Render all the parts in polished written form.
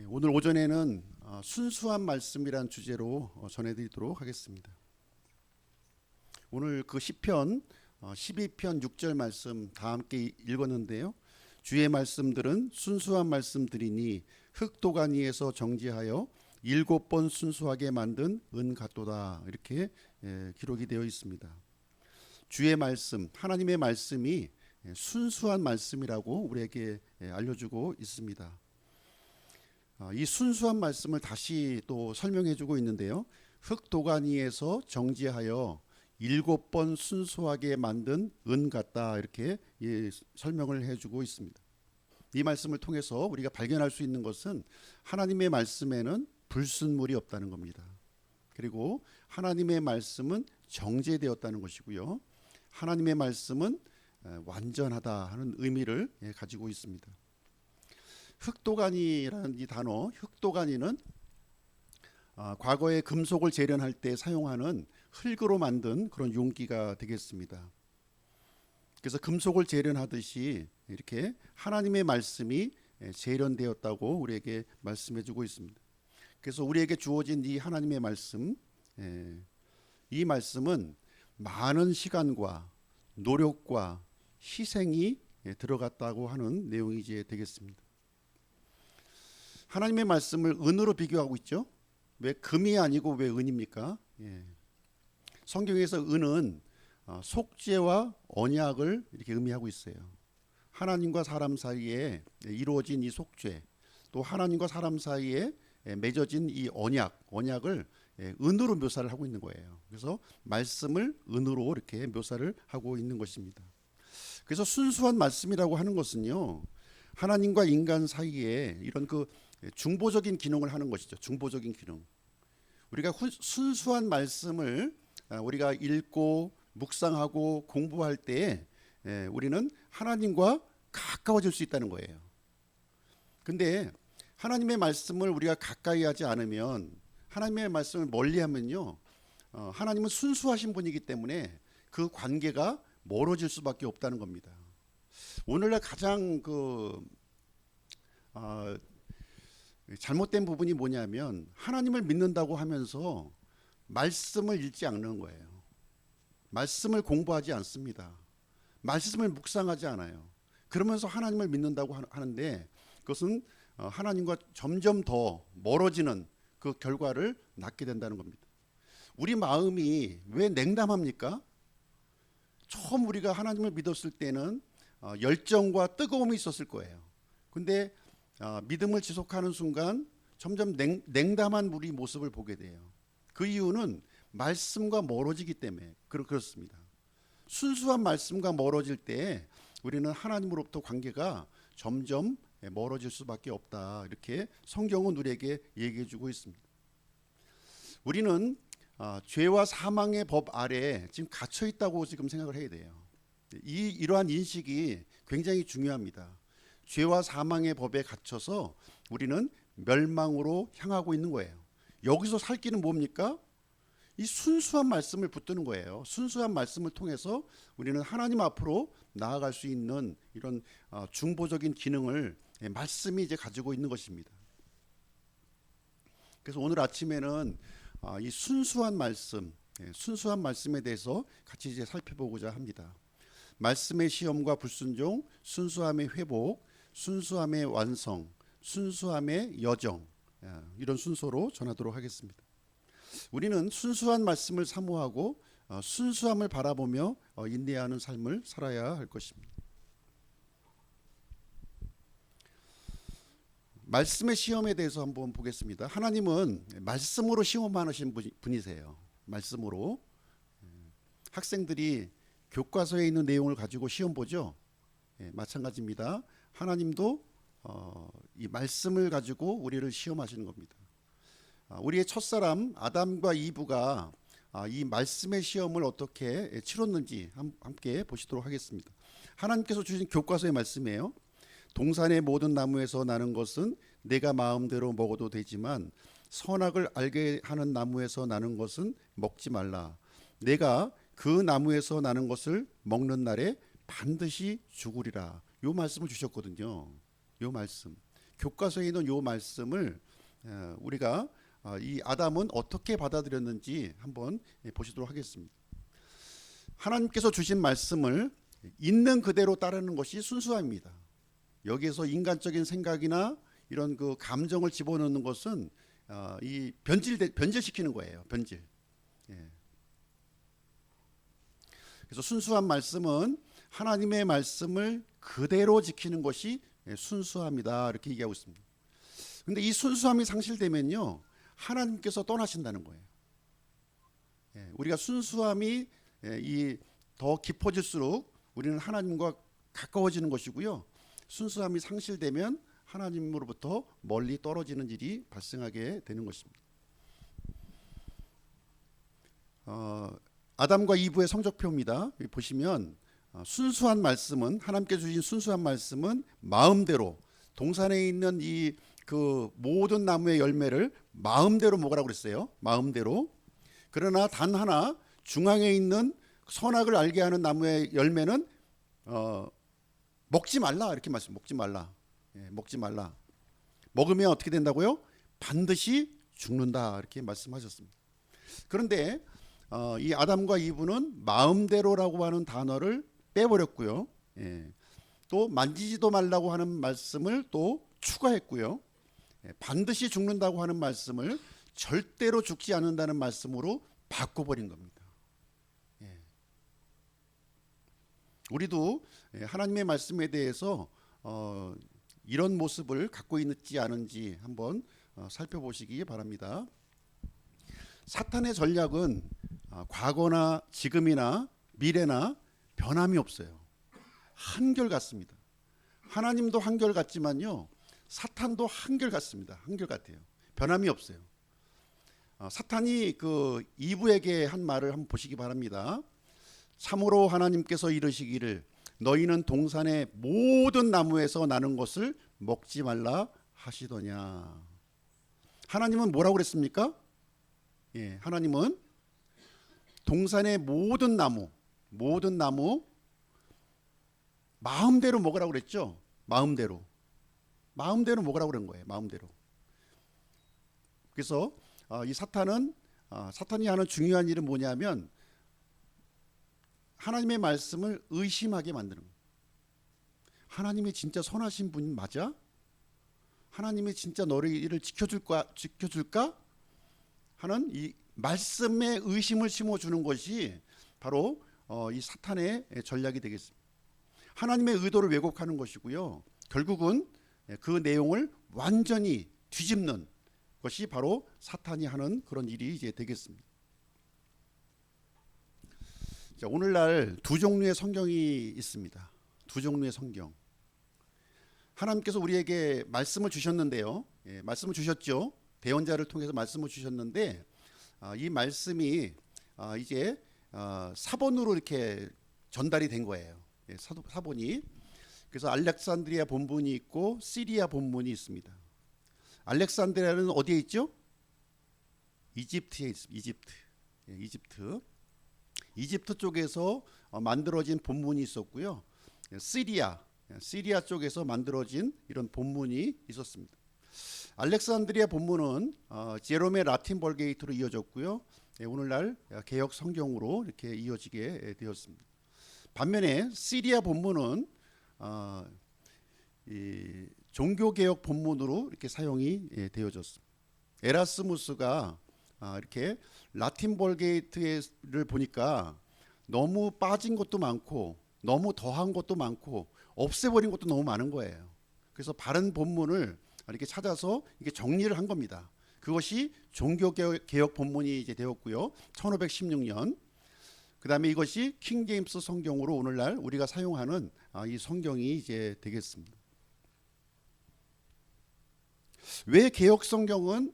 오늘 오전에는 순수한 말씀이란 주제로 전해드리도록 하겠습니다. 오늘 그 시편 12편 6절 말씀 다 함께 읽었는데요. 주의 말씀들은 순수한 말씀들이니 흙도가니에서 정지하여 7번 순수하게 만든 은 같도다, 이렇게 기록이 되어 있습니다. 주의 말씀, 하나님의 말씀이 순수한 말씀이라고 우리에게 알려주고 있습니다. 이 순수한 말씀을 다시 또 설명해 주고 있는데요. 흙도가니에서 정지하여 7번 순수하게 만든 은 같다, 이렇게 설명을 해주고 있습니다. 이 말씀을 통해서 우리가 발견할 수 있는 것은 하나님의 말씀에는 불순물이 없다는 겁니다. 그리고 하나님의 말씀은 정제되었다는 것이고요. 하나님의 말씀은 완전하다 하는 의미를 가지고 있습니다. 흙도가니라는 이 단어, 흙도가니는 과거에 금속을 재련할 때 사용하는 흙으로 만든 그런 용기가 되겠습니다. 그래서 금속을 재련하듯이 이렇게 하나님의 말씀이 재련되었다고 우리에게 말씀해 주고 있습니다. 그래서 우리에게 주어진 이 하나님의 말씀, 이 말씀은 많은 시간과 노력과 희생이 들어갔다고 하는 내용이 이제 되겠습니다. 하나님의 말씀을 은으로 비교하고 있죠. 왜 금이 아니고 왜 은입니까? 성경에서 은은 속죄와 언약을 이렇게 의미하고 있어요. 하나님과 사람 사이에 이루어진 이 속죄, 또 하나님과 사람 사이에 맺어진 이 언약을 은으로 묘사를 하고 있는 거예요. 그래서 말씀을 은으로 이렇게 묘사를 하고 있는 것입니다. 그래서 순수한 말씀이라고 하는 것은요, 하나님과 인간 사이에 이런 그 중보적인 기능을 하는 것이죠. 중보적인 기능. 우리가 순수한 말씀을 우리가 읽고 묵상하고 공부할 때 우리는 하나님과 가까워질 수 있다는 거예요. 근데 하나님의 말씀을 우리가 가까이 하지 않으면, 하나님의 말씀을 멀리하면요, 하나님은 순수하신 분이기 때문에 그 관계가 멀어질 수밖에 없다는 겁니다. 오늘날 가장 잘못된 부분이 뭐냐면, 하나님을 믿는다고 하면서 말씀을 읽지 않는 거예요. 말씀을 공부하지 않습니다. 말씀을 묵상하지 않아요. 그러면서 하나님을 믿는다고 하는데, 그것은 하나님과 점점 더 멀어지는 그 결과를 낳게 된다는 겁니다. 우리 마음이 왜 냉담합니까? 처음 우리가 하나님을 믿었을 때는 열정과 뜨거움이 있었을 거예요. 근데 믿음을 지속하는 순간 점점 냉담한 우리 모습을 보게 돼요. 그 이유는 말씀과 멀어지기 때문에 그렇습니다. 순수한 말씀과 멀어질 때 우리는 하나님으로부터 관계가 점점 멀어질 수밖에 없다, 이렇게 성경은 우리에게 얘기해 주고 있습니다. 우리는 죄와 사망의 법 아래 지금 갇혀 있다고 지금 생각을 해야 돼요. 이러한 인식이 굉장히 중요합니다. 죄와 사망의 법에 갇혀서 우리는 멸망으로 향하고 있는 거예요. 여기서 살 길은 뭡니까? 이 순수한 말씀을 붙드는 거예요. 순수한 말씀을 통해서 우리는 하나님 앞으로 나아갈 수 있는 이런 중보적인 기능을 말씀이 이제 가지고 있는 것입니다. 그래서 오늘 아침에는 이 순수한 말씀, 순수한 말씀에 대해서 같이 이제 살펴보고자 합니다. 말씀의 시험과 불순종, 순수함의 회복, 순수함의 완성, 순수함의 여정, 이런 순서로 전하도록 하겠습니다. 우리는 순수한 말씀을 사모하고 순수함을 바라보며 인내하는 삶을 살아야 할 것입니다. 말씀의 시험에 대해서 한번 보겠습니다. 하나님은 말씀으로 시험하시는 분이세요. 말씀으로. 학생들이 교과서에 있는 내용을 가지고 시험 보죠. 마찬가지입니다. 하나님도 이 말씀을 가지고 우리를 시험하시는 겁니다. 우리의 첫사람 아담과 이브가 이 말씀의 시험을 어떻게 치렀는지 함께 보시도록 하겠습니다. 하나님께서 주신 교과서의 말씀이에요. 동산의 모든 나무에서 나는 것은 내가 마음대로 먹어도 되지만 선악을 알게 하는 나무에서 나는 것은 먹지 말라. 내가 그 나무에서 나는 것을 먹는 날에 반드시 죽으리라. 요 말씀을 주셨거든요. 요 말씀. 교과서에 있는 요 말씀을 우리가 이 아담은 어떻게 받아들였는지 한번 보시도록 하겠습니다. 하나님께서 주신 말씀을 있는 그대로 따르는 것이 순수함입니다. 여기에서 인간적인 생각이나 이런 그 감정을 집어넣는 것은 이 변질시키는 거예요. 변질. 그래서 순수한 말씀은 하나님의 말씀을 그대로 지키는 것이 순수함이다, 이렇게 얘기하고 있습니다. 그런데 이 순수함이 상실되면요, 하나님께서 떠나신다는 거예요. 우리가 순수함이 더 깊어질수록 우리는 하나님과 가까워지는 것이고요, 순수함이 상실되면 하나님으로부터 멀리 떨어지는 일이 발생하게 되는 것입니다. 아담과 이브의 성적표입니다. 여기 보시면 순수한 말씀은, 하나님께 주신 순수한 말씀은 마음대로, 동산에 있는 이 그 모든 나무의 열매를 마음대로 먹으라고 그랬어요. 마음대로. 그러나 단 하나, 중앙에 있는 선악을 알게 하는 나무의 열매는 먹지 말라, 이렇게 말씀. 먹지 말라. 먹지 말라. 먹으면 어떻게 된다고요? 반드시 죽는다, 이렇게 말씀하셨습니다. 그런데 이 아담과 이브는 마음대로라고 하는 단어를 빼버렸고요. 또 만지지도 말라고 하는 말씀을 또 추가했고요. 반드시 죽는다고 하는 말씀을 절대로 죽지 않는다는 말씀으로 바꿔버린 겁니다. 우리도 하나님의 말씀에 대해서 이런 모습을 갖고 있는지 않은지 한번 살펴보시기 바랍니다. 사탄의 전략은 과거나 지금이나 미래나 변함이 없어요. 한결같습니다. 하나님도 한결같지만요, 사탄도 한결같습니다. 한결같아요. 변함이 없어요. 사탄이 그 이브에게 한 말을 한번 보시기 바랍니다. 참으로 하나님께서 이르시기를 너희는 동산의 모든 나무에서 나는 것을 먹지 말라 하시더냐. 하나님은 뭐라고 그랬습니까? 하나님은 동산의 모든 나무 마음대로 먹으라고 그랬죠. 마음대로 먹으라고 그런 거예요. 마음대로. 그래서 이 사탄이 하는 중요한 일은 뭐냐면 하나님의 말씀을 의심하게 만드는 거예요. 하나님이 진짜 선하신 분 맞아? 하나님이 진짜 너를 지켜줄까? 하는 이 말씀에 의심을 심어주는 것이 바로 이 사탄의 전략이 되겠습니다. 하나님의 의도를 왜곡하는 것이고요, 결국은 그 내용을 완전히 뒤집는 것이 바로 사탄이 하는 그런 일이 이제 되겠습니다. 자, 오늘날 두 종류의 성경이 있습니다. 두 종류의 성경. 하나님께서 우리에게 말씀을 주셨는데요. 말씀을 주셨죠. 대언자를 통해서 말씀을 주셨는데 이 말씀이 이제 사본으로 이렇게 전달이 된 거예요. 사본이. 그래서 알렉산드리아 본문이 있고 시리아 본문이 있습니다. 알렉산드리아는 어디에 있죠? 이집트에 있습니다. 이집트 쪽에서 만들어진 본문이 있었고요. 시리아 쪽에서 만들어진 이런 본문이 있었습니다. 알렉산드리아 본문은 제롬의 라틴 벌게이트로 이어졌고요. 오늘날 개역 성경으로 이렇게 이어지게 되었습니다. 반면에 시리아 본문은 이 종교개혁 본문으로 이렇게 사용이 되어졌습니다. 에라스무스가 이렇게 라틴 벌게이트를 보니까 너무 빠진 것도 많고 너무 더한 것도 많고 없애버린 것도 너무 많은 거예요. 그래서 바른 본문을 이렇게 찾아서 이게 정리를 한 겁니다. 그것이 종교개혁 본문이 이제 되었고요. 1516년. 그 다음에 이것이 킹제임스 성경으로 오늘날 우리가 사용하는 이 성경이 이제 되겠습니다. 왜 개혁 성경은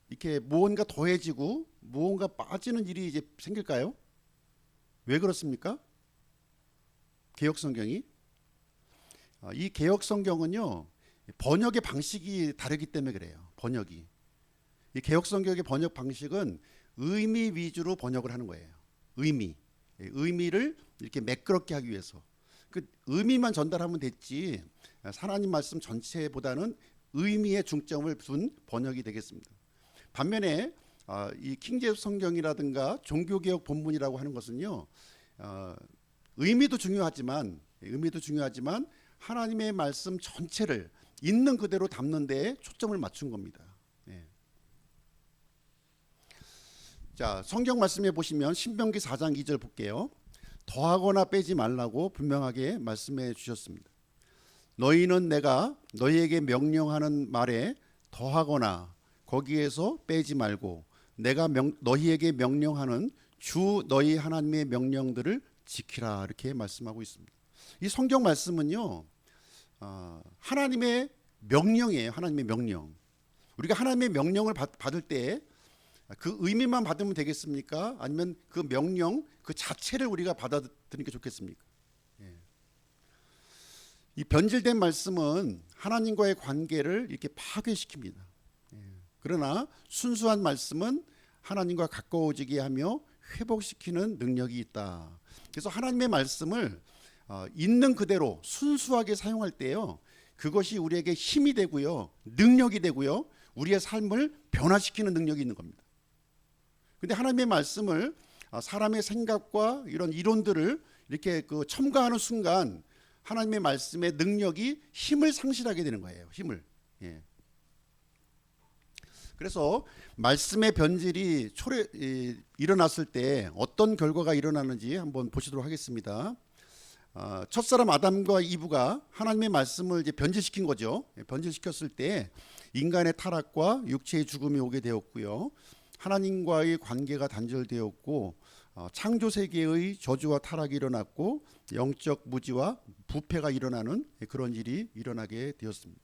이렇게 무언가 더해지고 무언가 빠지는 일이 이제 생길까요? 왜 그렇습니까? 개혁 성경이 이 개혁 성경은요, 번역의 방식이 다르기 때문에 그래요. 번역이. 이 개혁 성경의 번역 방식은 의미 위주로 번역을 하는 거예요. 의미를 이렇게 매끄럽게 하기 위해서. 그 의미만 전달하면 됐지 하나님 말씀 전체보다는 의미에 중점을 둔 번역이 되겠습니다. 반면에 이 킹제임스 성경이라든가 종교개혁 본문이라고 하는 것은요, 의미도 중요하지만 하나님의 말씀 전체를 있는 그대로 담는 데에 초점을 맞춘 겁니다. 자, 성경 말씀에 보시면 신명기 4장 2절 볼게요. 더하거나 빼지 말라고 분명하게 말씀해 주셨습니다. 너희는 내가 너희에게 명령하는 말에 더하거나 거기에서 빼지 말고 내가 너희에게 명령하는 주 너희 하나님의 명령들을 지키라, 이렇게 말씀하고 있습니다. 이 성경 말씀은요, 하나님의 명령이에요. 하나님의 명령. 우리가 하나님의 명령을 받을 때 그 의미만 받으면 되겠습니까? 아니면 그 명령 그 자체를 우리가 받아들이는 게 좋겠습니까? 이 변질된 말씀은 하나님과의 관계를 이렇게 파괴시킵니다. 그러나 순수한 말씀은 하나님과 가까워지게 하며 회복시키는 능력이 있다. 그래서 하나님의 말씀을 있는 그대로 순수하게 사용할 때요, 그것이 우리에게 힘이 되고요, 능력이 되고요, 우리의 삶을 변화시키는 능력이 있는 겁니다. 근데 하나님의 말씀을 사람의 생각과 이런 이론들을 이렇게 첨가하는 순간 하나님의 말씀의 능력이 힘을 상실하게 되는 거예요. 힘을. 그래서 말씀의 변질이 일어났을 때 어떤 결과가 일어나는지 한번 보시도록 하겠습니다. 첫사람 아담과 이브가 하나님의 말씀을 이제 변질시킨 거죠. 변질시켰을 때 인간의 타락과 육체의 죽음이 오게 되었고요. 하나님과의 관계가 단절되었고 창조 세계의 저주와 타락이 일어났고 영적 무지와 부패가 일어나는 그런 일이 일어나게 되었습니다.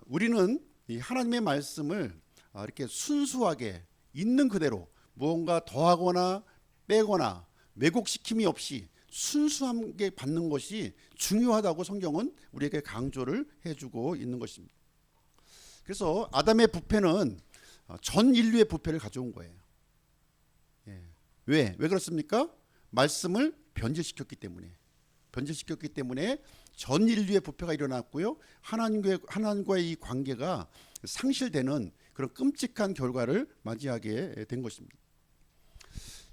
우리는 이 하나님의 말씀을 이렇게 순수하게 있는 그대로 무언가 더하거나 빼거나 왜곡시킴이 없이 순수하게 받는 것이 중요하다고 성경은 우리에게 강조를 해주고 있는 것입니다. 그래서 아담의 부패는 전 인류의 부패를 가져온 거예요. 왜 그렇습니까? 말씀을 변질시켰기 때문에 전 인류의 부패가 일어났고요, 하나님과의 이 관계가 상실되는 그런 끔찍한 결과를 맞이하게 된 것입니다.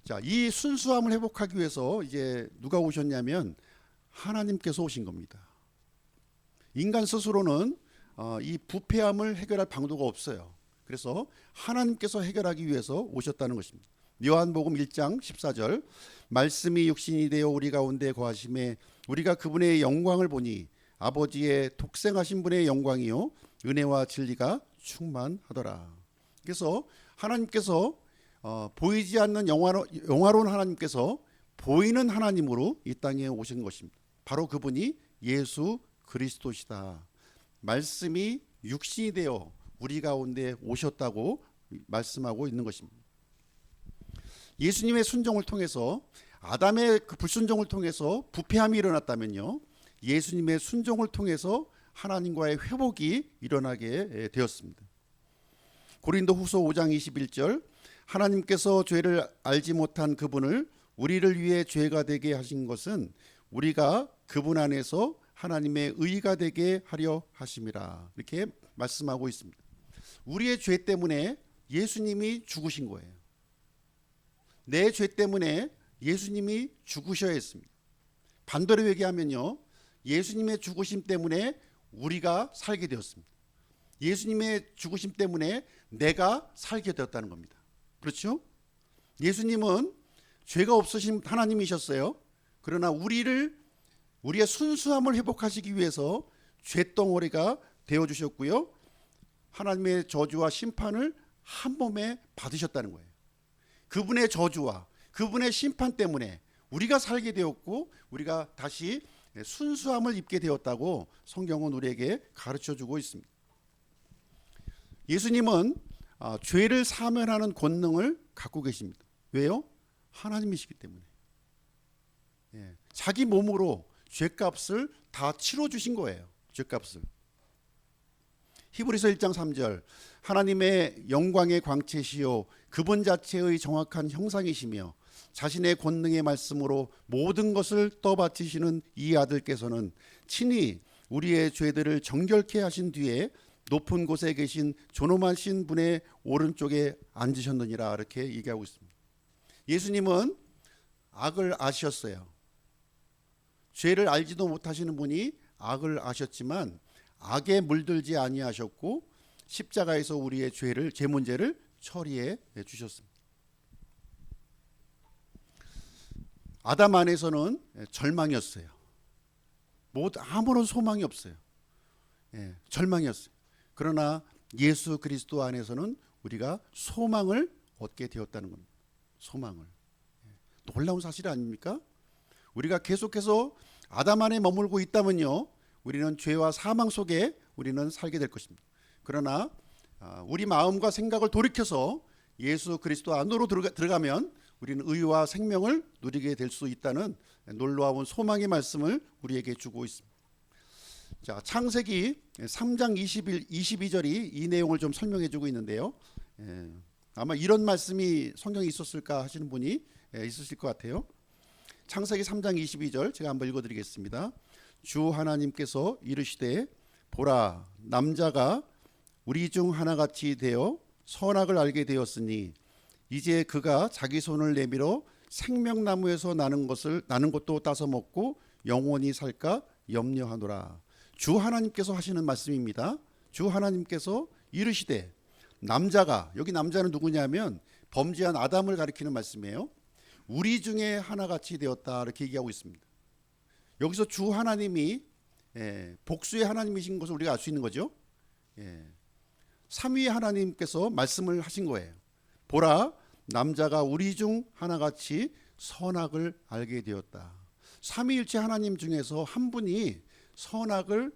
자, 이 순수함을 회복하기 위해서 이제 누가 오셨냐면 하나님께서 오신 겁니다. 인간 스스로는 이 부패함을 해결할 방도가 없어요. 그래서 하나님께서 해결하기 위해서 오셨다는 것입니다. 요한복음 1장 14절, 말씀이 육신이 되어 우리 가운데 거하심에 우리가 그분의 영광을 보니 아버지의 독생하신 분의 영광이요 은혜와 진리가 충만하더라. 그래서 하나님께서 보이지 않는 영화로운 하나님께서 보이는 하나님으로 이 땅에 오신 것입니다. 바로 그분이 예수 그리스도시다. 말씀이 육신이 되어 우리 가운데 오셨다고 말씀하고 있는 것입니다. 예수님의 순종을 통해서, 아담의 그 불순종을 통해서 부패함이 일어났다면요, 예수님의 순종을 통해서 하나님과의 회복이 일어나게 되었습니다. 고린도후서 5장 21절, 하나님께서 죄를 알지 못한 그분을 우리를 위해 죄가 되게 하신 것은 우리가 그분 안에서 하나님의 의가 되게 하려 하심이라, 이렇게 말씀하고 있습니다. 우리의 죄 때문에 예수님이 죽으신 거예요. 내 죄 때문에 예수님이 죽으셔야 했습니다. 반대로 얘기하면요, 예수님의 죽으심 때문에 우리가 살게 되었습니다. 예수님의 죽으심 때문에 내가 살게 되었다는 겁니다. 그렇죠? 예수님은 죄가 없으신 하나님이셨어요. 그러나 우리의 순수함을 회복하시기 위해서 죄덩어리가 되어주셨고요, 하나님의 저주와 심판을 한 몸에 받으셨다는 거예요. 그분의 저주와 그분의 심판 때문에 우리가 살게 되었고 우리가 다시 순수함을 입게 되었다고 성경은 우리에게 가르쳐주고 있습니다. 예수님은 죄를 사면하는 권능을 갖고 계십니다. 왜요? 하나님이시기 때문에. 자기 몸으로 죄값을 다 치러주신 거예요. 죄값을. 히브리서 1장 3절, 하나님의 영광의 광채시요 그분 자체의 정확한 형상이시며 자신의 권능의 말씀으로 모든 것을 떠받치시는 이 아들께서는 친히 우리의 죄들을 정결케 하신 뒤에 높은 곳에 계신 존엄하신 분의 오른쪽에 앉으셨느니라 이렇게 얘기하고 있습니다. 예수님은 악을 아셨어요. 죄를 알지도 못하시는 분이 악을 아셨지만 악에 물들지 아니하셨고 십자가에서 우리의 죄 문제를 처리해 주셨습니다. 아담 안에서는 절망이었어요. 아무런 소망이 없어요. 절망이었어요. 그러나 예수 그리스도 안에서는 우리가 소망을 얻게 되었다는 겁니다. 소망을. 놀라운 사실 아닙니까? 우리가 계속해서 아담 안에 머물고 있다면요, 우리는 죄와 사망 속에 우리는 살게 될 것입니다. 그러나 우리 마음과 생각을 돌이켜서 예수 그리스도 안으로 들어가면 우리는 의와 생명을 누리게 될 수 있다는 놀라운 소망의 말씀을 우리에게 주고 있습니다. 자, 창세기 3장 22절이 이 내용을 좀 설명해 주고 있는데요. 아마 이런 말씀이 성경에 있었을까 하시는 분이 있으실 것 같아요. 창세기 3장 22절 제가 한번 읽어드리겠습니다. 주 하나님께서 이르시되 보라, 남자가 우리 중 하나같이 되어 선악을 알게 되었으니 이제 그가 자기 손을 내밀어 생명나무에서 나는 것도 따서 먹고 영원히 살까 염려하노라. 주 하나님께서 하시는 말씀입니다. 주 하나님께서 이르시되, 남자가, 여기 남자는 누구냐면 범죄한 아담을 가리키는 말씀이에요. 우리 중에 하나같이 되었다 이렇게 얘기하고 있습니다. 여기서 주 하나님이 복수의 하나님이신 것을 우리가 알 수 있는 거죠. 삼위의 하나님께서 말씀을 하신 거예요. 보라, 남자가 우리 중 하나같이 선악을 알게 되었다. 삼위일체 하나님 중에서 한 분이 선악을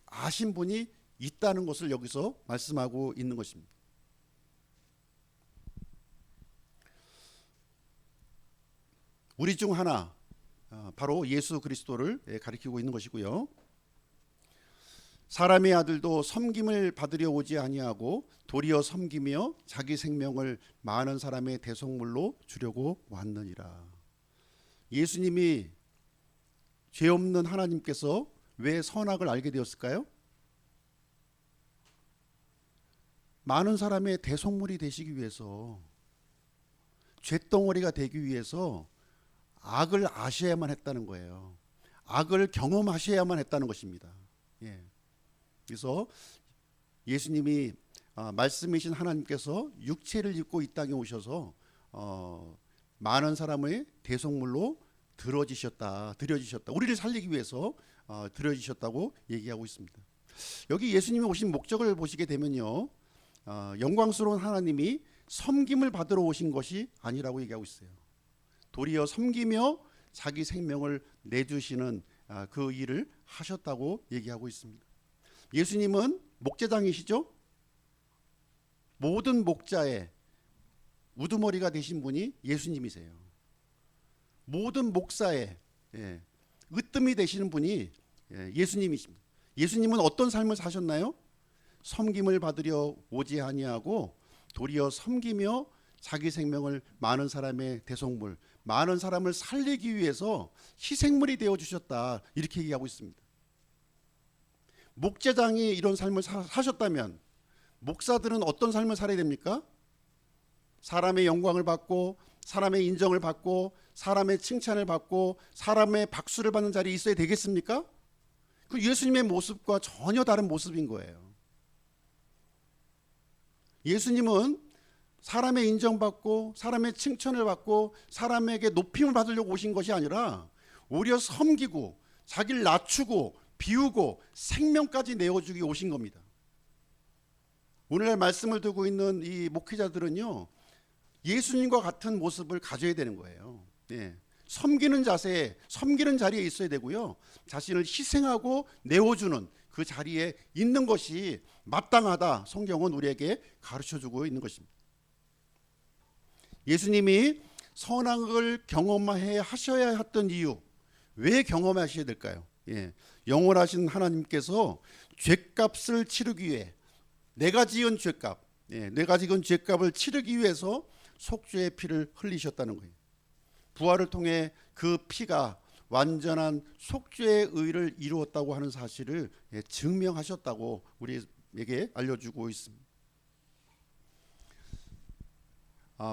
아신 분이 있다는 것을 여기서 말씀하고 있는 것입니다. 우리 중 하나, 바로 예수 그리스도를 가리키고 있는 것이고요. 사람의 아들도 섬김을 받으려 오지 아니하고 도리어 섬기며 자기 생명을 많은 사람의 대속물로 주려고 왔느니라. 예수님이 죄 없는 하나님께서 왜 선악을 알게 되었을까요? 많은 사람의 대속물이 되시기 위해서, 죄덩어리가 되기 위해서 악을 아셔야만 했다는 거예요. 악을 경험하셔야만 했다는 것입니다. 그래서 예수님이 말씀이신 하나님께서 육체를 입고 이 땅에 오셔서 많은 사람의 대속물로 드려지셨다. 우리를 살리기 위해서 드려지셨다고 얘기하고 있습니다. 여기 예수님이 오신 목적을 보시게 되면요, 영광스러운 하나님이 섬김을 받으러 오신 것이 아니라고 얘기하고 있어요. 도리어 섬기며 자기 생명을 내주시는 그 일을 하셨다고 얘기하고 있습니다. 예수님은 목자장이시죠? 모든 목자의 우두머리가 되신 분이 예수님이세요. 모든 목사의 으뜸이 되시는 분이 예수님이십니다. 예수님은 어떤 삶을 사셨나요? 섬김을 받으려 오지 아니하고 도리어 섬기며 자기 생명을 많은 사람의 대속물, 많은 사람을 살리기 위해서 희생물이 되어 주셨다 이렇게 얘기하고 있습니다. 목자장이 이런 삶을 사셨다면 목사들은 어떤 삶을 살아야 됩니까? 사람의 영광을 받고 사람의 인정을 받고 사람의 칭찬을 받고 사람의 박수를 받는 자리에 있어야 되겠습니까? 그 예수님의 모습과 전혀 다른 모습인 거예요. 예수님은 사람의 인정받고 사람의 칭찬을 받고 사람에게 높임을 받으려고 오신 것이 아니라 오히려 섬기고 자기를 낮추고 비우고 생명까지 내어주기 오신 겁니다. 오늘날 말씀을 두고 있는 이 목회자들은요, 예수님과 같은 모습을 가져야 되는 거예요. 섬기는 자세에, 섬기는 자리에 있어야 되고요, 자신을 희생하고 내어주는 그 자리에 있는 것이 마땅하다. 성경은 우리에게 가르쳐주고 있는 것입니다. 예수님이 선악을 경험해야 하셔야 했던 이유, 왜 경험하셔야 될까요? 영원하신 하나님께서 죄값을 치르기 위해, 내가 지은 죄값, 내가 지은 죄값을 치르기 위해서 속죄의 피를 흘리셨다는 거예요. 부활을 통해 그 피가 완전한 속죄의 의를 이루었다고 하는 사실을 증명하셨다고 우리에게 알려주고 있습니다.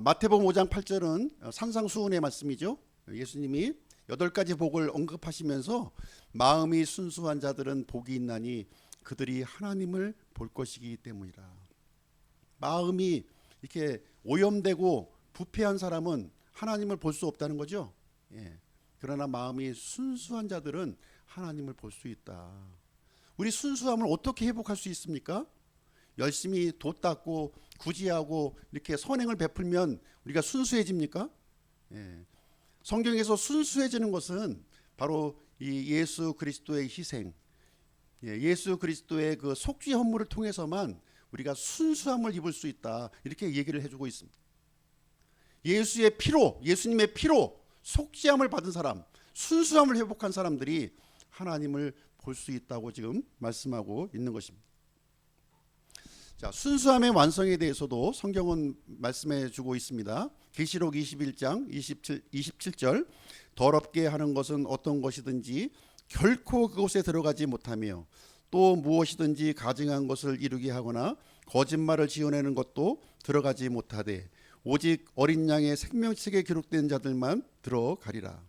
마태복음 5장 8절은 산상수훈의 말씀이죠. 예수님이 8가지 복을 언급하시면서 마음이 순수한 자들은 복이 있나니 그들이 하나님을 볼 것이기 때문이라. 마음이 이렇게 오염되고 부패한 사람은 하나님을 볼 수 없다는 거죠. 그러나 마음이 순수한 자들은 하나님을 볼 수 있다. 우리 순수함을 어떻게 회복할 수 있습니까? 열심히 도 닦고 구제하고 이렇게 선행을 베풀면 우리가 순수해집니까? 성경에서 순수해지는 것은 바로 이 예수 그리스도의 희생, 예수 그리스도의 그 속죄 헌물을 통해서만 우리가 순수함을 입을 수 있다. 이렇게 얘기를 해주고 있습니다. 예수의 피로, 예수님의 피로 속죄함을 받은 사람, 순수함을 회복한 사람들이 하나님을 볼 수 있다고 지금 말씀하고 있는 것입니다. 자, 순수함의 완성에 대해서도 성경은 말씀해 주고 있습니다. 계시록 21장 27절 더럽게 하는 것은 어떤 것이든지 결코 그곳에 들어가지 못하며 또 무엇이든지 가증한 것을 이루게 하거나 거짓말을 지어내는 것도 들어가지 못하되 오직 어린 양의 생명책에 기록된 자들만 들어가리라.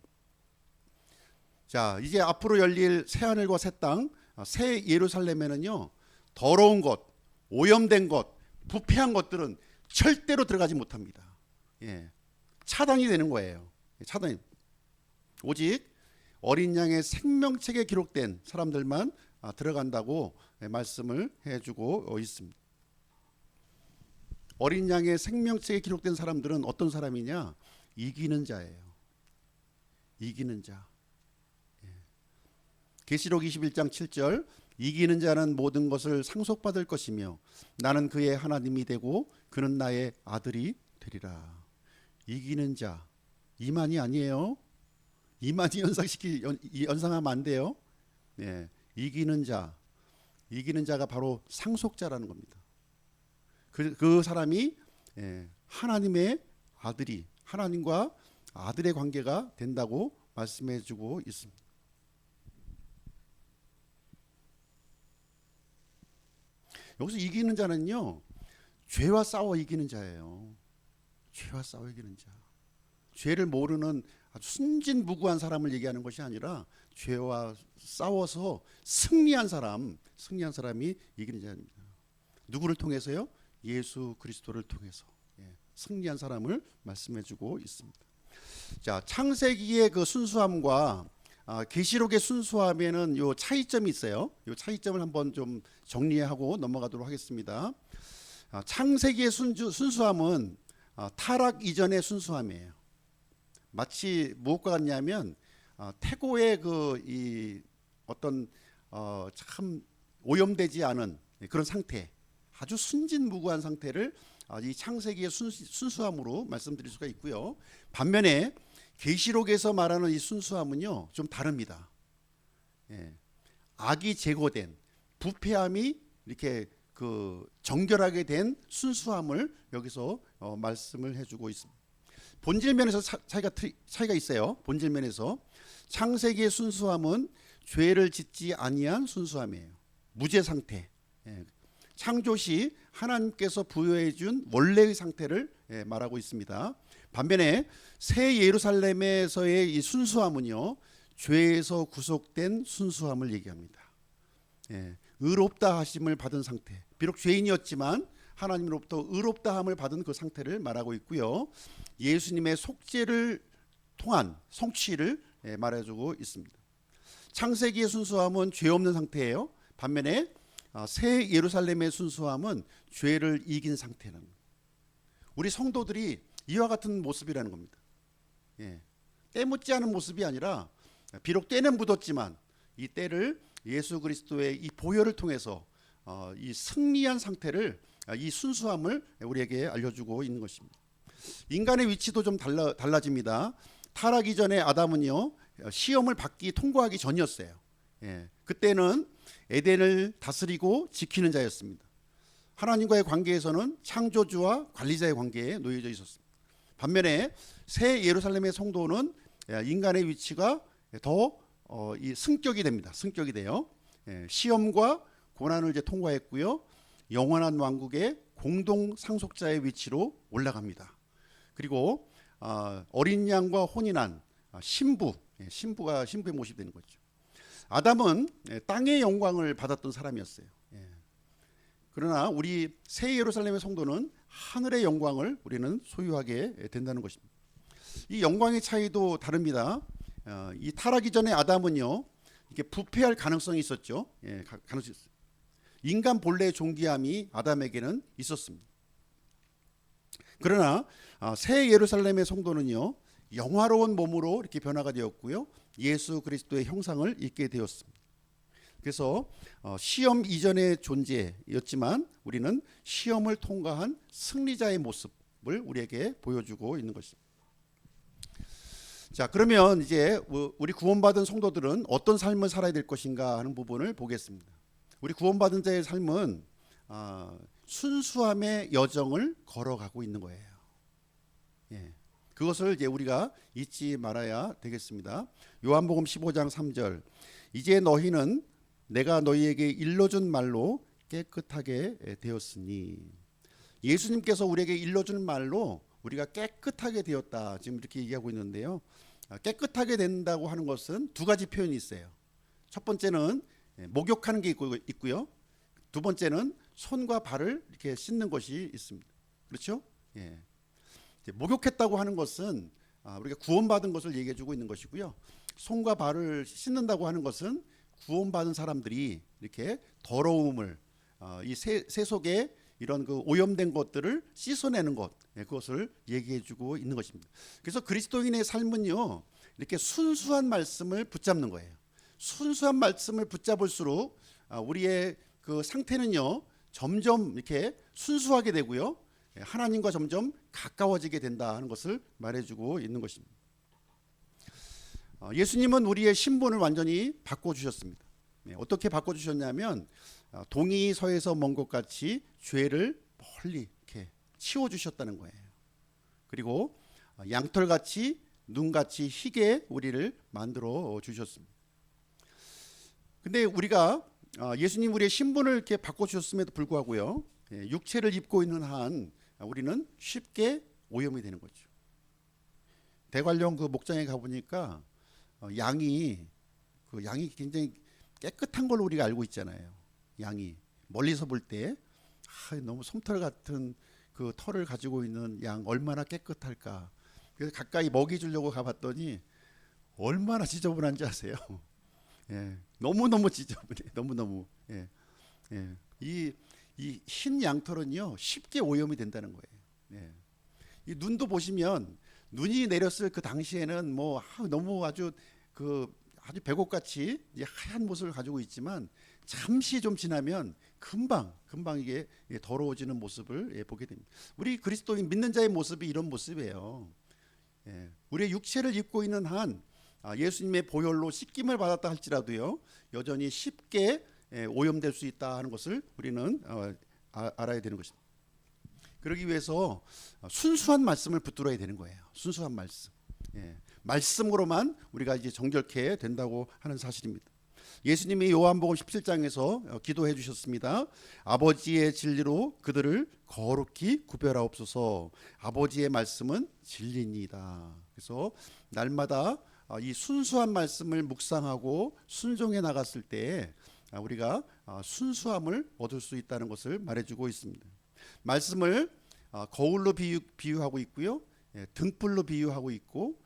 자, 이제 앞으로 열릴 새하늘과 새 땅, 새 예루살렘에는요, 더러운 것, 오염된 것, 부패한 것들은 절대로 들어가지 못합니다. 차단이 되는 거예요. 차단이. 오직 어린 양의 생명책에 기록된 사람들만 들어간다고 말씀을 해주고 있습니다. 어린 양의 생명책에 기록된 사람들은 어떤 사람이냐? 이기는 자예요. 이기는 자. 계시록 21장 7절 이기는 자는 모든 것을 상속받을 것이며 나는 그의 하나님이 되고 그는 나의 아들이 되리라. 이기는 자, 이만이 아니에요. 이만이 연상하면 안 돼요. 이기는 자, 이기는 자가 바로 상속자라는 겁니다. 그 사람이 하나님의 아들이, 하나님과 아들의 관계가 된다고 말씀해주고 있습니다. 여기서 이기는 자는요, 죄와 싸워 이기는 자예요. 죄와 싸워 이기는 자. 죄를 모르는 아주 순진무구한 사람을 얘기하는 것이 아니라 죄와 싸워서 승리한 사람이 이기는 자입니다. 누구를 통해서요? 예수 그리스도를 통해서 승리한 사람을 말씀해주고 있습니다. 자, 창세기의 그 순수함과 계시록의 순수함에는 요 차이점이 있어요. 요 차이점을 한번 좀 정리하고 넘어가도록 하겠습니다. 창세기의 순수함은 타락 이전의 순수함이에요. 마치 무엇과 같냐면 태고의 이 어떤 참 오염되지 않은 그런 상태, 아주 순진무구한 상태를 이 창세기의 순수함으로 말씀드릴 수가 있고요. 반면에 계시록에서 말하는 이 순수함은요, 좀 다릅니다. 악이 제거된, 부패함이 이렇게 그 정결하게 된 순수함을 여기서 말씀을 해주고 있습니다. 본질면에서 차이가 있어요. 본질면에서 창세기의 순수함은 죄를 짓지 아니한 순수함이에요. 무죄 상태. 창조시 하나님께서 부여해 준 원래의 상태를 말하고 있습니다. 반면에 새 예루살렘에서의 이 순수함은요, 죄에서 구속된 순수함을 얘기합니다. 의롭다 하심을 받은 상태. 비록 죄인이었지만 하나님으로부터 의롭다함을 받은 그 상태를 말하고 있고요. 예수님의 속죄를 통한 성취를 말해주고 있습니다. 창세기의 순수함은 죄 없는 상태예요. 반면에 새 예루살렘의 순수함은 죄를 이긴 상태는, 우리 성도들이 이와 같은 모습이라는 겁니다. 때 묻지 않은 모습이 아니라 비록 때는 묻었지만 이 때를 예수 그리스도의 이 보혈을 통해서 이 승리한 상태를, 이 순수함을 우리에게 알려주고 있는 것입니다. 인간의 위치도 좀 달라집니다. 타락 이전에 아담은요, 시험을 통과하기 전이었어요. 그때는 에덴을 다스리고 지키는 자였습니다. 하나님과의 관계에서는 창조주와 관리자의 관계에 놓여져 있었습니다. 반면에 새 예루살렘의 성도는 인간의 위치가 더 이 승격이 됩니다. 승격이 돼요. 시험과 고난을 이제 통과했고요. 영원한 왕국의 공동 상속자의 위치로 올라갑니다. 그리고 어린 양과 혼인한 신부의 모습이 되는 거죠. 아담은 땅의 영광을 받았던 사람이었어요. 그러나 우리 새 예루살렘의 성도는 하늘의 영광을 우리는 소유하게 된다는 것입니다. 이 영광의 차이도 다릅니다. 이 타락이 전에 아담은요, 이게 부패할 가능성이 있었죠. 가능성이 있어요. 인간 본래의 존귀함이 아담에게는 있었습니다. 그러나 새 예루살렘의 성도는요, 영화로운 몸으로 이렇게 변화가 되었고요, 예수 그리스도의 형상을 입게 되었습니다. 그래서 시험 이전의 존재였지만 우리는 시험을 통과한 승리자의 모습을 우리에게 보여주고 있는 것입니다. 자, 그러면 이제 우리 구원받은 성도들은 어떤 삶을 살아야 될 것인가 하는 부분을 보겠습니다. 우리 구원받은 자의 삶은 순수함의 여정을 걸어가고 있는 거예요. 그것을 이제 우리가 잊지 말아야 되겠습니다. 요한복음 15장 3절, 이제 너희는 내가 너희에게 일러준 말로 깨끗하게 되었으니, 예수님께서 우리에게 일러준 말로 우리가 깨끗하게 되었다, 지금 이렇게 얘기하고 있는데요. 깨끗하게 된다고 하는 것은 두 가지 표현이 있어요. 첫 번째는 목욕하는 게 있고요. 두 번째는 손과 발을 이렇게 씻는 것이 있습니다. 그렇죠? 목욕했다고 하는 것은 우리가 구원받은 것을 얘기해주고 있는 것이고요. 손과 발을 씻는다고 하는 것은 구원받은 사람들이 이렇게 더러움을, 이 세속에 이런 그 오염된 것들을 씻어내는 것, 그것을 얘기해주고 있는 것입니다. 그래서 그리스도인의 삶은요, 이렇게 순수한 말씀을 붙잡는 거예요. 순수한 말씀을 붙잡을수록 우리의 그 상태는요, 점점 이렇게 순수하게 되고요, 하나님과 점점 가까워지게 된다 하는 것을 말해주고 있는 것입니다. 예수님은 우리의 신분을 완전히 바꿔주셨습니다. 어떻게 바꿔주셨냐면 동이 서에서 먼 것 같이 죄를 멀리 이렇게 치워주셨다는 거예요. 그리고 양털같이 눈같이 희게 우리를 만들어 주셨습니다. 근데 우리가 예수님 우리의 신분을 이렇게 바꿔주셨음에도 불구하고요, 육체를 입고 있는 한 우리는 쉽게 오염이 되는 거죠. 대관령 그 목장에 가보니까 양이 굉장히 깨끗한 걸로 우리가 알고 있잖아요. 양이 멀리서 볼 때 너무 솜털 같은 그 털을 가지고 있는 양 얼마나 깨끗할까. 그래서 가까이 먹이 주려고 가봤더니 얼마나 지저분한지 아세요? 너무너무 지저분해. 너무너무. 이 흰 양털은요, 쉽게 오염이 된다는 거예요. 이 눈도 보시면 눈이 내렸을 그 당시에는 뭐 너무 아주 백옥같이 하얀 모습을 가지고 있지만 잠시 좀 지나면 금방 이게 더러워지는 모습을 보게 됩니다. 우리 그리스도인 믿는 자의 모습이 이런 모습이에요. 우리의 육체를 입고 있는 한 예수님의 보혈로 씻김을 받았다 할지라도요, 여전히 쉽게 오염될 수 있다 하는 것을 우리는 알아야 되는 것입니다. 그러기 위해서 순수한 말씀을 붙들어야 되는 거예요. 순수한 말씀. 말씀으로만 우리가 이제 정결케 된다고 하는 사실입니다. 예수님이 요한복음 17장에서 기도해 주셨습니다. 아버지의 진리로 그들을 거룩히 구별하옵소서. 아버지의 말씀은 진리니이다. 그래서 날마다 이 순수한 말씀을 묵상하고 순종해 나갔을 때 우리가 순수함을 얻을 수 있다는 것을 말해주고 있습니다. 말씀을 거울로 비유하고 있고요, 등불로 비유하고 있고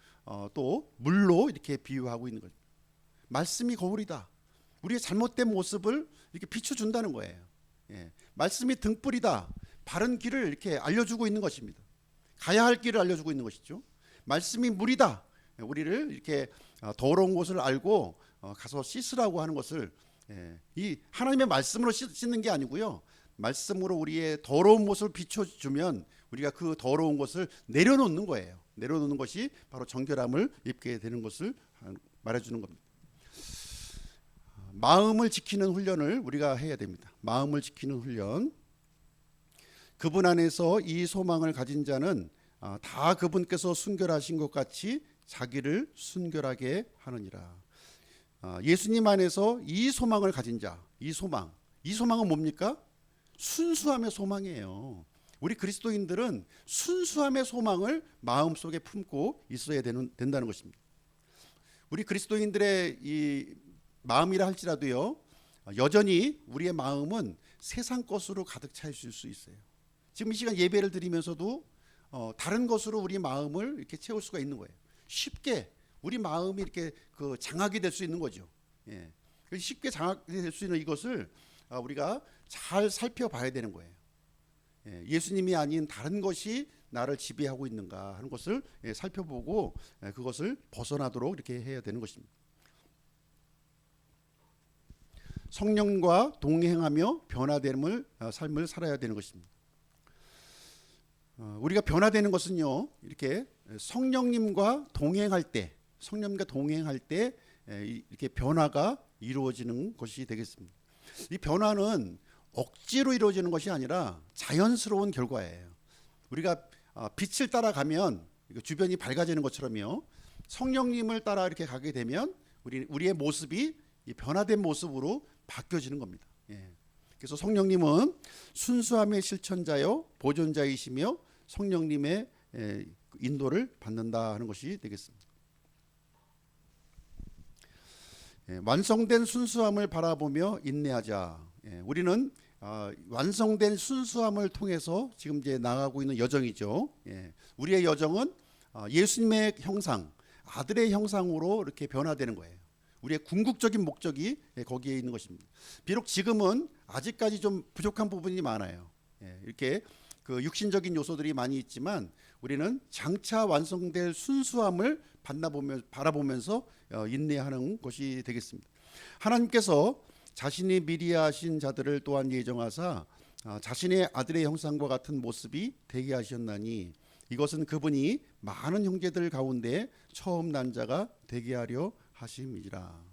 또 물로 이렇게 비유하고 있는 거죠. 말씀이 거울이다. 우리의 잘못된 모습을 이렇게 비춰준다는 거예요. 말씀이 등불이다. 바른 길을 이렇게 알려주고 있는 것입니다. 가야 할 길을 알려주고 있는 것이죠. 말씀이 물이다. 우리를 이렇게 더러운 곳을 알고 가서 씻으라고 하는 것을, 이 하나님의 말씀으로 씻는 게 아니고요, 말씀으로 우리의 더러운 모습을 비춰주면 우리가 그 더러운 것을 내려놓는 거예요. 내려놓는 것이 바로 정결함을 입게 되는 것을 말해주는 겁니다. 마음을 지키는 훈련을 우리가 해야 됩니다. 마음을 지키는 훈련. 그분 안에서 이 소망을 가진 자는 다 그분께서 순결하신 것 같이 자기를 순결하게 하느니라. 예수님 안에서 이 소망을 가진 자, 이 소망은 뭡니까? 순수함의 소망이에요. 우리 그리스도인들은 순수함의 소망을 마음속에 품고 있어야 된다는 것입니다. 우리 그리스도인들의 이 마음이라 할지라도요, 여전히 우리의 마음은 세상 것으로 가득 차 있을 수 있어요. 지금 이 시간 예배를 드리면서도 다른 것으로 우리 마음을 이렇게 채울 수가 있는 거예요. 쉽게 우리 마음이 이렇게 장악이 될 수 있는 거죠. 예. 쉽게 장악이 될 수 있는 이것을 우리가 잘 살펴봐야 되는 거예요. 예수님이 아닌 다른 것이 나를 지배하고 있는가 하는 것을 살펴보고 그것을 벗어나도록 이렇게 해야 되는 것입니다. 성령과 동행하며 변화됨을 삶을 살아야 되는 것입니다. 우리가 변화되는 것은요, 이렇게 성령님과 동행할 때 이렇게 변화가 이루어지는 것이 되겠습니다. 이 변화는 억지로 이루어지는 것이 아니라 자연스러운 결과예요. 우리가 빛을 따라가면 주변이 밝아지는 것처럼요, 성령님을 따라 이렇게 가게 되면 우리의 모습이 변화된 모습으로 바뀌어지는 겁니다. 그래서 성령님은 순수함의 실천자요 보존자이시며 성령님의 인도를 받는다 하는 것이 되겠습니다. 완성된 순수함을 바라보며 인내하자. 우리는 완성된 순수함을 통해서 지금 이제 나가고 있는 여정이죠. 우리의 여정은 예수님의 형상, 아들의 형상으로 이렇게 변화되는 거예요. 우리의 궁극적인 목적이 거기에 있는 것입니다. 비록 지금은 아직까지 좀 부족한 부분이 많아요. 이렇게 육신적인 요소들이 많이 있지만 우리는 장차 완성될 순수함을 바라보면서 인내하는 것이 되겠습니다. 하나님께서 자신이 미리 하신 자들을 또한 예정하사 자신의 아들의 형상과 같은 모습이 되게 하셨나니 이것은 그분이 많은 형제들 가운데 처음 난 자가 되게 하려 하심이라.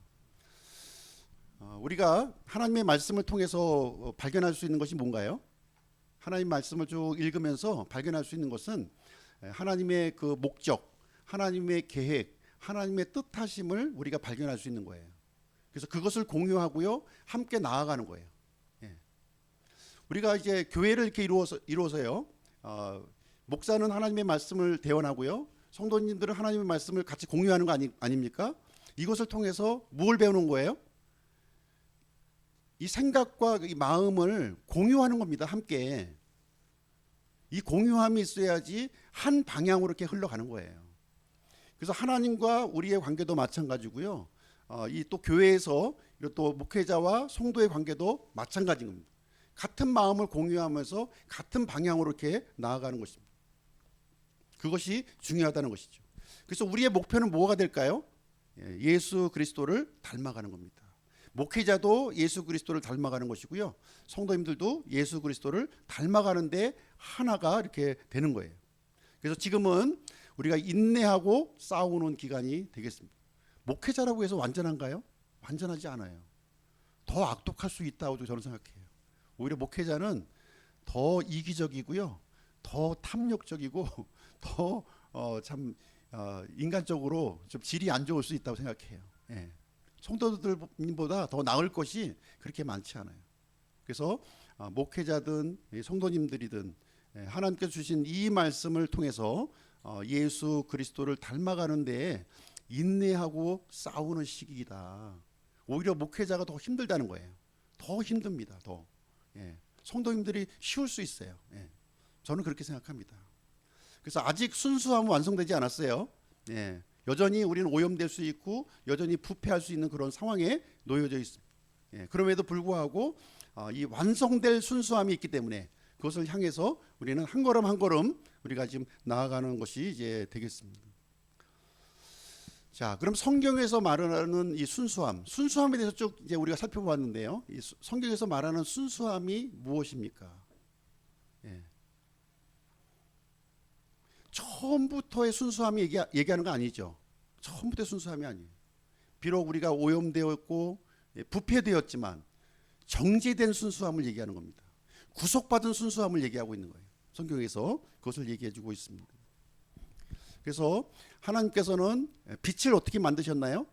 우리가 하나님의 말씀을 통해서 발견할 수 있는 것이 뭔가요? 하나님 말씀을 쭉 읽으면서 발견할 수 있는 것은 하나님의 그 목적, 하나님의 계획, 하나님의 뜻하심을 우리가 발견할 수 있는 거예요. 그래서 그것을 공유하고요, 함께 나아가는 거예요. 우리가 이제 교회를 이렇게 이루어서요, 목사는 하나님의 말씀을 대언하고요, 성도님들은 하나님의 말씀을 같이 공유하는 거 아닙니까? 이것을 통해서 뭘 배우는 거예요? 이 생각과 이 마음을 공유하는 겁니다. 함께. 이 공유함이 있어야지 한 방향으로 이렇게 흘러가는 거예요. 그래서 하나님과 우리의 관계도 마찬가지고요. 이 또 교회에서 또 목회자와 성도의 관계도 마찬가지인 겁니다. 같은 마음을 공유하면서 같은 방향으로 이렇게 나아가는 것입니다. 그것이 중요하다는 것이죠. 그래서 우리의 목표는 뭐가 될까요? 예수 그리스도를 닮아가는 겁니다. 목회자도 예수 그리스도를 닮아가는 것이고요, 성도님들도 예수 그리스도를 닮아가는데 하나가 이렇게 되는 거예요. 그래서 지금은 우리가 인내하고 싸우는 기간이 되겠습니다. 목회자라고 해서 완전한가요? 완전하지 않아요. 더 악독할 수 있다고 저는 생각해요. 오히려 목회자는 더 이기적이고요, 더 탐욕적이고 더 인간적으로 좀 질이 안 좋을 수 있다고 생각해요. 성도들보다 더 나을 것이 그렇게 많지 않아요. 그래서 목회자든 성도님들이든 하나님께서 주신 이 말씀을 통해서 예수 그리스도를 닮아가는 데에 인내하고 싸우는 시기이다. 오히려 목회자가 더 힘들다는 거예요. 더 힘듭니다. 더. 성도님들이 쉬울 수 있어요. 저는 그렇게 생각합니다. 그래서 아직 순수함은 완성되지 않았어요. 여전히 우리는 오염될 수 있고 여전히 부패할 수 있는 그런 상황에 놓여져 있습니다. 그럼에도 불구하고 이 완성될 순수함이 있기 때문에 그것을 향해서 우리는 한 걸음 한 걸음 우리가 지금 나아가는 것이 이제 되겠습니다. 자, 그럼 성경에서 말하는 이 순수함에 대해서 쭉 이제 우리가 살펴보았는데요. 이 성경에서 말하는 순수함이 무엇입니까? 처음부터의 순수함이 얘기하는 거 아니죠. 처음부터의 순수함이 아니에요. 비록 우리가 오염되었고 부패되었지만 정제된 순수함을 얘기하는 겁니다. 구속받은 순수함을 얘기하고 있는 거예요. 성경에서 그것을 얘기해주고 있습니다. 그래서 하나님께서는 빛을 어떻게 만드셨나요?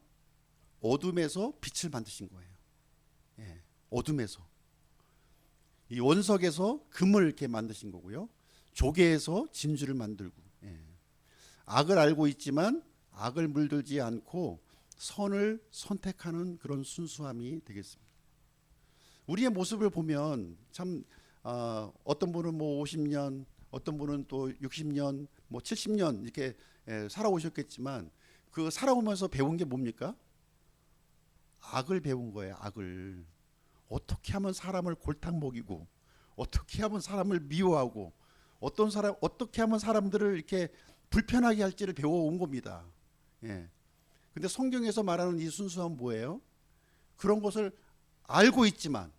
어둠에서 빛을 만드신 거예요. 예, 어둠에서. 이 원석에서 금을 이렇게 만드신 거고요. 조개에서 진주를 만들고. 예. 악을 알고 있지만 악을 물들지 않고 선을 선택하는 그런 순수함이 되겠습니다. 우리의 모습을 보면 참 어떤 분은 뭐 50년, 어떤 분은 또 60년, 뭐 70년 이렇게 살아오셨겠지만 그 살아오면서 배운 게 뭡니까? 악을 배운 거예요. 악을. 어떻게 하면 사람을 골탕 먹이고, 어떻게 하면 사람을 미워하고, 어떻게 하면 사람들을 이렇게 불편하게 할지를 배워온 겁니다. 예. 근데 성경에서 말하는 이 순수함은 뭐예요? 그런 것을 알고 있지만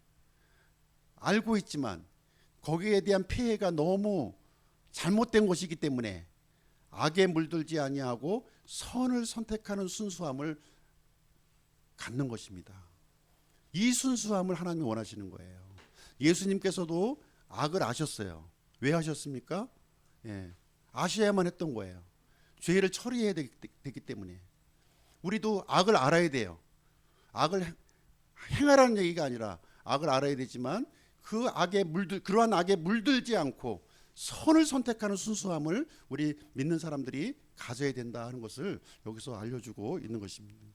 거기에 대한 폐해가 너무 잘못된 것이기 때문에 악에 물들지 아니하고 선을 선택하는 순수함을 갖는 것입니다. 이 순수함을 하나님이 원하시는 거예요. 예수님께서도 악을 아셨어요. 왜 하셨습니까? 예, 아셔야만 했던 거예요. 죄를 처리해야 되기 때문에. 우리도 악을 알아야 돼요. 악을 행하라는 얘기가 아니라 악을 알아야 되지만 그러한 악에 물들지 않고 선을 선택하는 순수함을 우리 믿는 사람들이 가져야 된다 하는 것을 여기서 알려주고 있는 것입니다.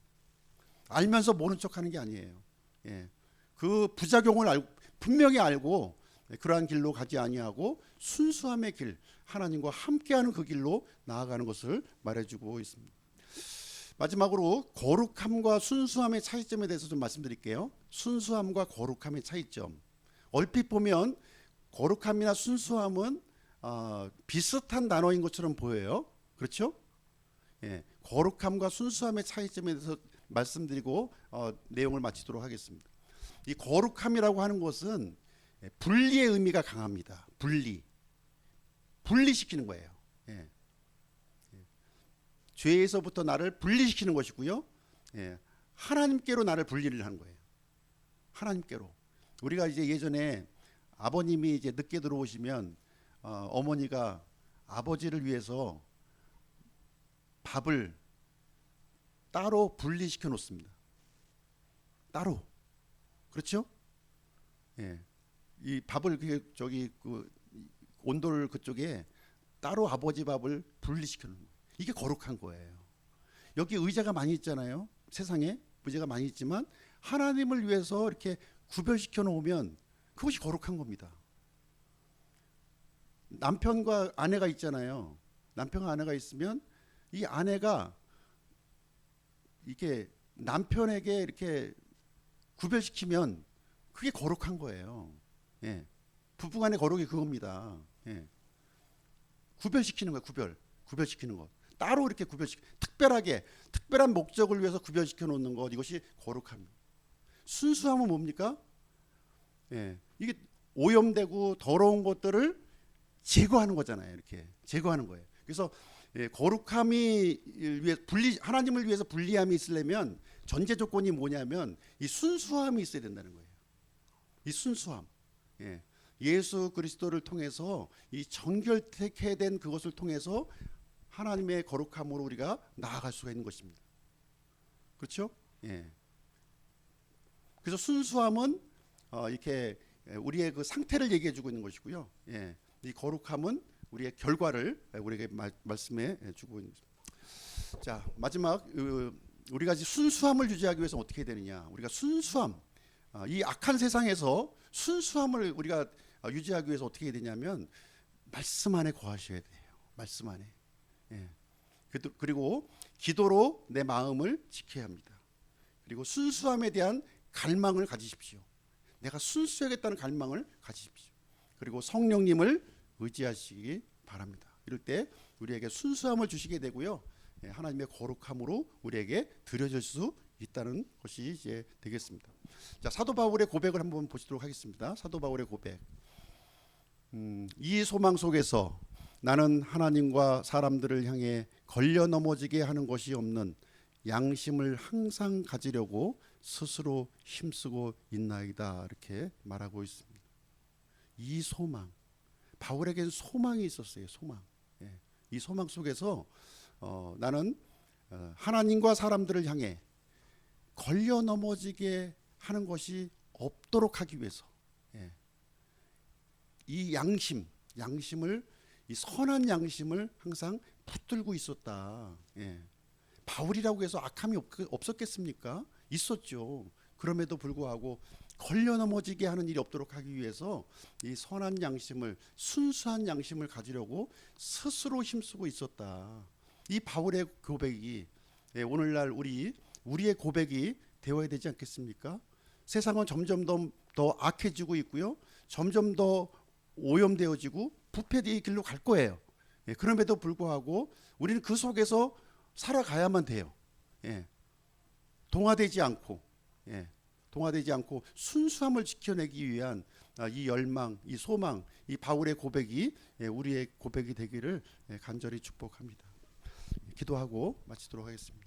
알면서 모른 척하는 게 아니에요. 예. 그 부작용을 분명히 알고 그러한 길로 가지 아니하고 순수함의 길, 하나님과 함께하는 그 길로 나아가는 것을 말해주고 있습니다. 마지막으로 거룩함과 순수함의 차이점에 대해서 좀 말씀드릴게요. 순수함과 거룩함의 차이점. 얼핏 보면 거룩함이나 순수함은 비슷한 단어인 것처럼 보여요. 그렇죠? 예. 거룩함과 순수함의 차이점에 대해서 말씀드리고 내용을 마치도록 하겠습니다. 이 거룩함이라고 하는 것은 분리의 의미가 강합니다. 분리시키는 거예요. 예. 죄에서부터 나를 분리시키는 것이고요. 예. 하나님께로 나를 분리를 하는 거예요. 하나님께로. 우리가 이제 예전에 아버님이 이제 늦게 들어오시면 어머니가 아버지를 위해서 밥을 따로 분리시켜 놓습니다. 따로. 그렇죠? 예. 이 밥을 그 온돌 그쪽에 따로 아버지 밥을 분리시켜 놓는 거예요. 이게 거룩한 거예요. 여기 의자가 많이 있잖아요. 세상에 의자가 많이 있지만 하나님을 위해서 이렇게 구별시켜 놓으면 그것이 거룩한 겁니다. 남편과 아내가 있잖아요. 남편과 아내가 있으면 이 아내가 이게 남편에게 이렇게 구별시키면 그게 거룩한 거예요. 예. 부부간의 거룩이 그겁니다. 예. 구별시키는 거예요. 구별시키는 것. 따로 이렇게 특별한 목적을 위해서 구별시켜 놓는 것, 이것이 거룩합니다. 순수함은 뭡니까? 예. 이게 오염되고 더러운 것들을 제거하는 거잖아요. 이렇게 제거하는 거예요. 그래서 거룩함이 하나님을 위해서 분리함이 있으려면 전제 조건이 뭐냐면 이 순수함이 있어야 된다는 거예요. 이 순수함. 예. 예수 그리스도를 통해서 이 정결케 된 그것을 통해서 하나님의 거룩함으로 우리가 나아갈 수가 있는 것입니다. 그렇죠? 예. 그래서 순수함은 이렇게 우리의 그 상태를 얘기해 주고 있는 것이고요. 예. 이 거룩함은 우리의 결과를 우리에게 말씀해 주고 있는 것입니다. 자, 마지막 우리가 순수함을 유지하기 위해서 어떻게 해야 되느냐? 우리가 순수함, 이 악한 세상에서 순수함을 우리가 유지하기 위해서 어떻게 해야 되냐면 말씀 안에 거하셔야 돼요. 말씀 안에. 예. 그리고 기도로 내 마음을 지켜야 합니다. 그리고 순수함에 대한 갈망을 가지십시오. 내가 순수하겠다는 갈망을 가지십시오. 그리고 성령님을 의지하시기 바랍니다. 이럴 때 우리에게 순수함을 주시게 되고요. 하나님의 거룩함으로 우리에게 드려질 수 있다는 것이 이제 되겠습니다. 자, 사도 바울의 고백을 한번 보시도록 하겠습니다. 사도 바울의 고백. 이 소망 속에서 나는 하나님과 사람들을 향해 걸려 넘어지게 하는 것이 없는 양심을 항상 가지려고 스스로 힘쓰고 있나이다, 이렇게 말하고 있습니다. 이 소망, 바울에게는 소망이 있었어요. 소망. 이 소망 속에서 나는 하나님과 사람들을 향해 걸려 넘어지게 하는 것이 없도록 하기 위해서, 예, 이 양심을, 이 선한 양심을 항상 붙들고 있었다. 예. 바울이라고 해서 악함이 없었겠습니까? 있었죠. 그럼에도 불구하고 걸려 넘어지게 하는 일이 없도록 하기 위해서 이 선한 양심을, 순수한 양심을 가지려고 스스로 힘쓰고 있었다. 이 바울의 고백이, 예, 오늘날 우리의 고백이 되어야 되지 않겠습니까? 세상은 점점 더 악해지고 있고요. 점점 더 오염되어지고 부패의 길로 갈 거예요. 예, 그럼에도 불구하고 우리는 그 속에서 살아가야만 돼요. 예, 동화되지 않고, 예, 동화되지 않고 순수함을 지켜내기 위한 이 열망, 이 소망, 이 바울의 고백이, 예, 우리의 고백이 되기를, 예, 간절히 축복합니다. 기도하고 마치도록 하겠습니다.